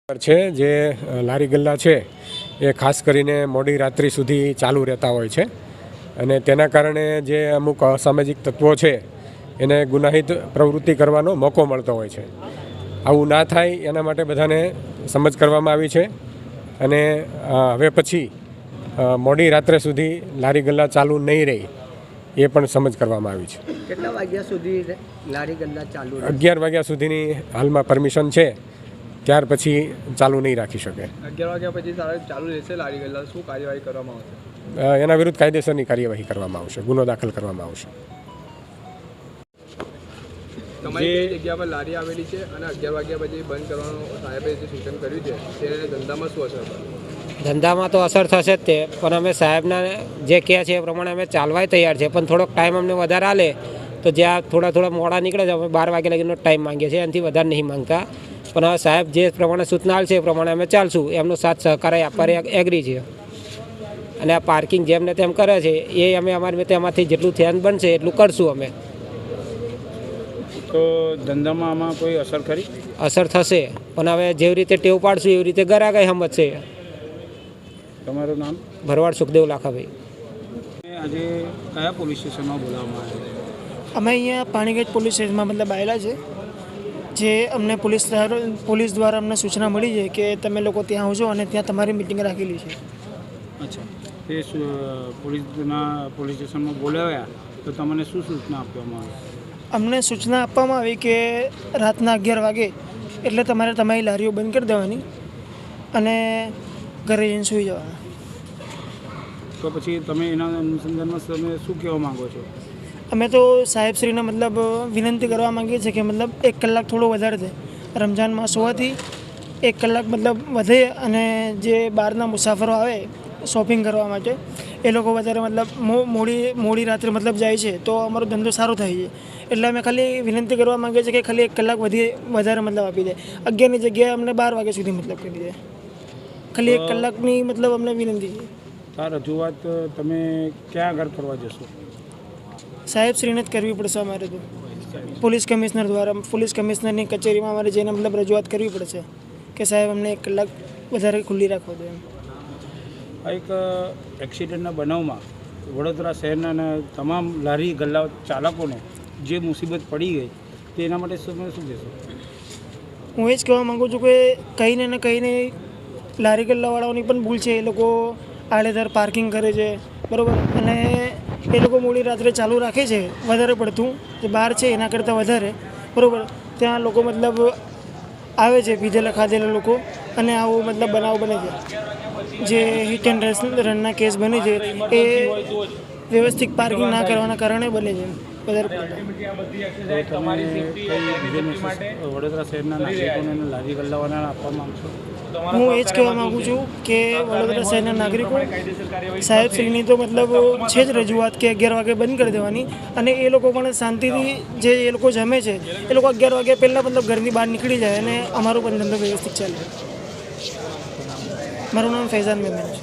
છે જે લારી ગલ્લા છે એ ખાસ કરીને મોડી રાત્રિ સુધી ચાલુ રહેતા હોય છે અને તેના કારણે જે અમુક અસામાજિક તત્વો છે એને ગુનાહિત પ્રવૃત્તિ કરવાનો મોકો મળતો હોય છે. આવું ના થાય એના માટે બધાને સમજ કરવામાં આવી છે અને હવે પછી મોડી રાત્રે સુધી લારી ગલ્લા ચાલુ નહીં રહે એ પણ સમજ કરવામાં આવી છે. કેટલા વાગ્યા સુધી લારી ગલ્લા ચાલુ? 11 વાગ્યા સુધીની હાલમાં પરમિશન છે, ત્યાર પછી ચાલુ નહીં રાખી શકે. 11 વાગ્યા પછી ચાલુ રહેશે લારી ગલ્લા, શું કાર્યવાહી કરવામાં આવશે? એના વિરુદ્ધ કાયદેસરની કાર્યવાહી કરવામાં આવશે, ગુનો દાખલ કરવામાં આવશે. તમારી કઈ જગ્યા પર લારી આવેલી છે અને 11 વાગ્યા પછી બંધ કરવાનું સાહેબે જે સૂચન કર્યું છે તેને ધંધામાં શું અસર પડે? ધંધામાં તો અસર થશે જ તે, પણ અમે સાહેબના જે કહે છે એ પ્રમાણે અમે ચાલવાય તૈયાર છે, પણ થોડોક ટાઈમ અમને વધારે આલે તો જ્યાં થોડા મોડા નીકળે છે અમે 12 વાગ્યા લગીનો ટાઈમ માંગીએ છીએ, એનાથી વધારે નહીં માંગતા. પણ હવે સાહેબ જે પ્રમાણે સૂચના આપશે એ પ્રમાણે અમે ચાલશું, એમનો સાથ સહકાર આપવા એગ્રી છે. અને આ પાર્કિંગ જેમને તેમ કરે છે એ અમે અમારી તેમાંથી જેટલું ધ્યાન બનશે એટલું કરશું અમે. તો ધંધામાં આમાં કોઈ અસર ખરી? અસર થશે, પણ હવે જેવી રીતે ટેવ પાડશું એવી રીતે ગરાગાઈ સમજશે. તમારું નામ? ભરવાડ સુખદેવ લાખાભાઈ. આજે કયા પોલીસ સ્ટેશનમાં બોલાવવામાં આવ્યા? અમે અહીંયા પાણીગેટ પોલીસ સ્ટેશનમાં આવેલા છે. જે અમને પોલીસ દ્વારા અમને સૂચના મળી છે કે તમે લોકો ત્યાં આવજો અને ત્યાં તમારી મિટિંગ રાખેલી છે. અચ્છા, તે પોલીસ સ્ટેશનમાં બોલાવ્યા તો તમને શું સૂચના આપવામાં આવી? અમને સૂચના આપવામાં આવી કે રાતના 11 વાગે એટલે તમારે તમારી લારીઓ બંધ કરી દેવાની અને ઘરે જઈને સૂઈ જવાના. તો પછી તમે એના અનુસંધાનમાં તમે શું કહેવા માગો છો? અમે તો સાહેબશ્રીને વિનંતી કરવા માંગીએ છીએ કે 1 કલાક થોડો વધારે થાય. રમઝાન માસ હોવાથી 1 કલાક વધે અને જે બહારના મુસાફરો આવે શોપિંગ કરવા માટે એ લોકો વધારે મોડી રાત્રે જાય છે તો અમારો ધંધો સારો થાય છે. એટલે અમે ખાલી વિનંતી કરવા માંગીએ છીએ કે ખાલી 1 કલાક વધારે આપી દે. 11ની જગ્યાએ અમને 12 વાગ્યા સુધી કરી દે. ખાલી 1 કલાકની અમને વિનંતી છે. આ રજૂઆત તમે ક્યાં આગળ કરવા જશો? સાહેબશ્રીને જ કરવી પડશે અમારે તો. પોલીસ કમિશનર દ્વારા પોલીસ કમિશનરની કચેરીમાં અમારે જઈને રજૂઆત કરવી પડશે કે સાહેબ અમને 1 કલાક વધારે ખુલ્લી રાખવા દો એમ. આ એક એક્સિડન્ટના બનાવમાં વડોદરા શહેરના તમામ લારી ગલ્લા ચાલકોને જે મુસીબત પડી ગઈ તેના માટે તમે શું કહેશો? હું એ જ કહેવા માગું છું કે કંઈને ને કંઈને લારી ગલ્લાવાળાઓની પણ ભૂલ છે. એ લોકો આડેધડ પાર્કિંગ કરે છે, બરાબર, અને એ લોકો મોડી રાત્રે ચાલુ રાખે છે વધારે પડતું, જે બહાર છે એના કરતાં વધારે, બરાબર. ત્યાં લોકો આવે છે પીધેલા ખાધેલા લોકો અને આવો બનાવ બને છે. જે હિટ એન્ડ રનના કેસ બને છે એ વ્યવસ્થિત પાર્કિંગ ના કરવાના કારણે બને છે વધારે પડતા. વડોદરા શહેરના નાગરિકોને લારી ગલ્લાવાળાને આપવા માંગશો? હું એ જ કહેવા માગું છું કે વડોદરા શહેરના નાગરિકો સાહેબશ્રીની તો છે જ રજૂઆત કે 11 વાગે બંધ કરી દેવાની અને એ લોકો પણ શાંતિથી જે એ લોકો જમે છે એ લોકો 11 વાગ્યા પહેલાં ઘરની બહાર નીકળી જાય અને અમારો પણ ધંધો વ્યવસ્થિત ચાલે. મારું નામ ફૈઝાન મેમન છે.